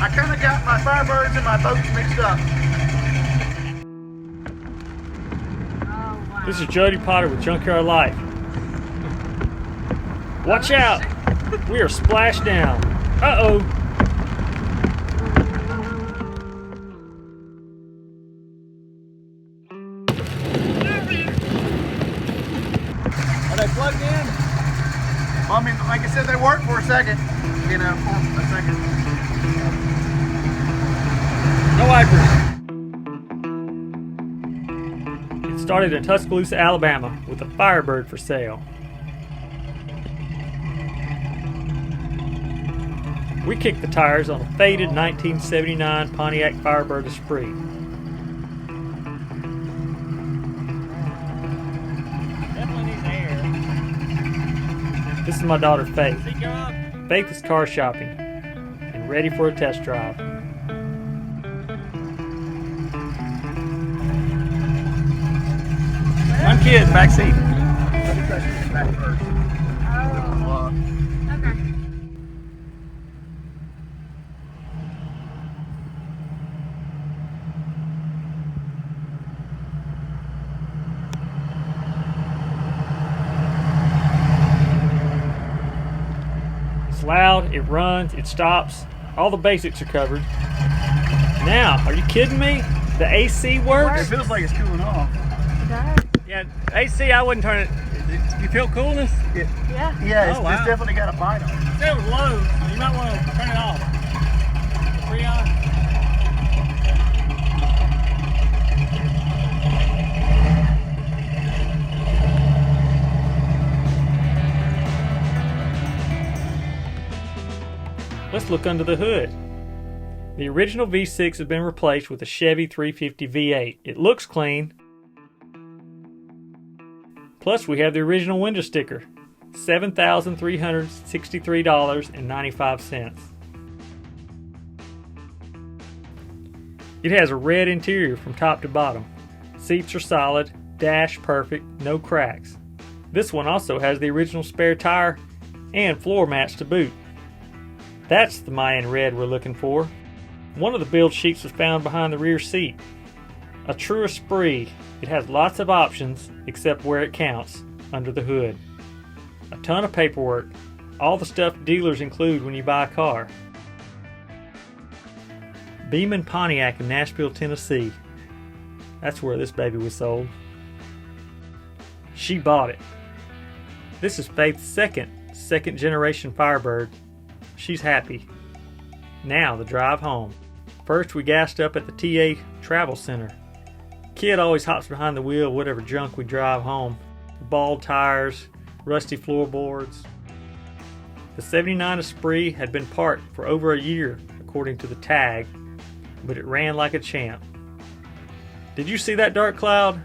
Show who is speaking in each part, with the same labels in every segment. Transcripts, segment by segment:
Speaker 1: I kind of got my Firebirds and my boats mixed up.
Speaker 2: Oh, wow.
Speaker 3: This is Jody Potter with Junkyard Life. Watch out! We are splashed down. Uh-oh!
Speaker 1: Are they plugged in? Well, I mean, like I said, they worked for a second. You know, for a second.
Speaker 3: No wipers. It started in Tuscaloosa, Alabama with a Firebird for sale. We kicked the tires on a faded 1979 Pontiac Firebird Esprit.
Speaker 4: Definitely needs air.
Speaker 3: This is my daughter Faith.
Speaker 4: See, go up.
Speaker 3: Faith is car shopping and ready for a test drive.
Speaker 1: One kid, back seat.
Speaker 2: Oh, okay.
Speaker 3: It's loud, it runs, it stops. All the basics are covered. Now, are you kidding me? The AC works?
Speaker 1: It feels like it's cooling off.
Speaker 2: It does.
Speaker 4: Yeah, AC, I wouldn't turn it. You feel coolness?
Speaker 2: Yeah.
Speaker 1: Yeah, it's,
Speaker 4: Oh, wow.
Speaker 1: it's definitely got a bite on it.
Speaker 4: It was low. You might want to turn it off. Freon.
Speaker 3: Let's look under the hood. The original V6 has been replaced with a Chevy 350 V8. It looks clean. Plus we have the original window sticker, $7,363.95. It has a red interior from top to bottom. Seats are solid, dash perfect, no cracks. This one also has the original spare tire and floor mats to boot. That's the Mayan red we're looking for. One of the build sheets was found behind the rear seat. A true Esprit. It has lots of options except where it counts, under the hood. A ton of paperwork. All the stuff dealers include when you buy a car. Beeman Pontiac in Nashville, Tennessee. That's where this baby was sold. She bought it. This is Faith's second generation Firebird. She's happy. Now the drive home. First we gassed up at the TA Travel Center. Kid always hops behind the wheel of whatever junk we drive home. Bald tires, rusty floorboards. The 79 Esprit had been parked for over a year according to the tag, but it ran like a champ. Did you see that dark cloud?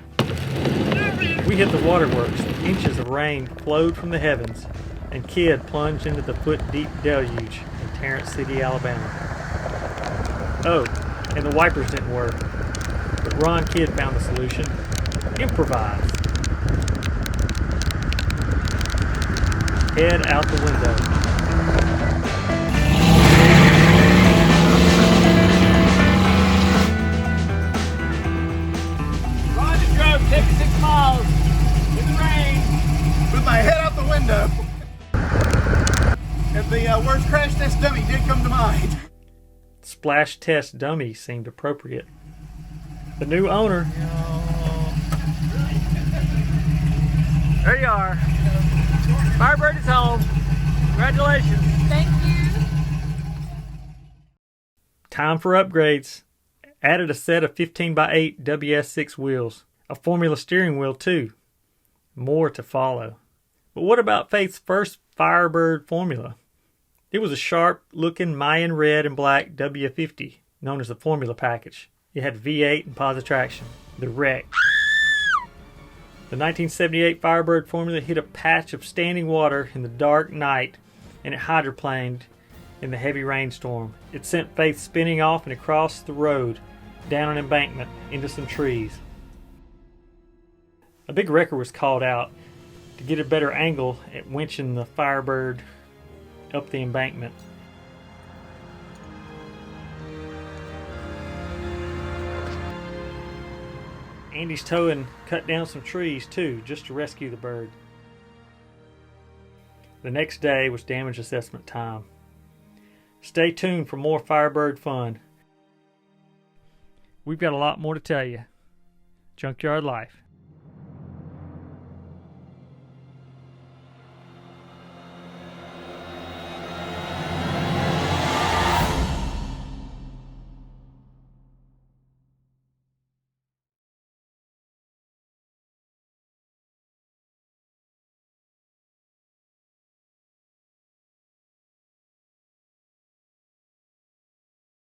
Speaker 3: We hit the waterworks. Inches of rain flowed from the heavens, and Kid plunged into the foot-deep deluge in Tarrant City, Alabama. Oh, and the wipers didn't work. But Ron Kidd found the solution. Improvise. Head out the window.
Speaker 4: Ron just drove 56 miles in the rain.
Speaker 1: With my head out the window. And the worst crash test dummy did come to mind.
Speaker 3: Splash test dummy seemed appropriate. The new owner.
Speaker 4: There you are. Firebird is home. Congratulations.
Speaker 2: Thank you.
Speaker 3: Time for upgrades. Added a set of 15x8 WS6 wheels. A Formula steering wheel too. More to follow. But what about Faith's first Firebird Formula? It was a sharp-looking Mayan red and black W50, known as the Formula package. It had V8 and positive traction. The wreck. The 1978 Firebird Formula hit a patch of standing water in the dark night, and it hydroplaned in the heavy rainstorm. It sent Faith spinning off and across the road, down an embankment, into some trees. A big wrecker was called out to get a better angle at winching the Firebird up the embankment. Andy's towing cut down some trees too, just to rescue the bird. The next day was damage assessment time. Stay tuned for more Firebird fun. We've got a lot more to tell you. Junkyard Life.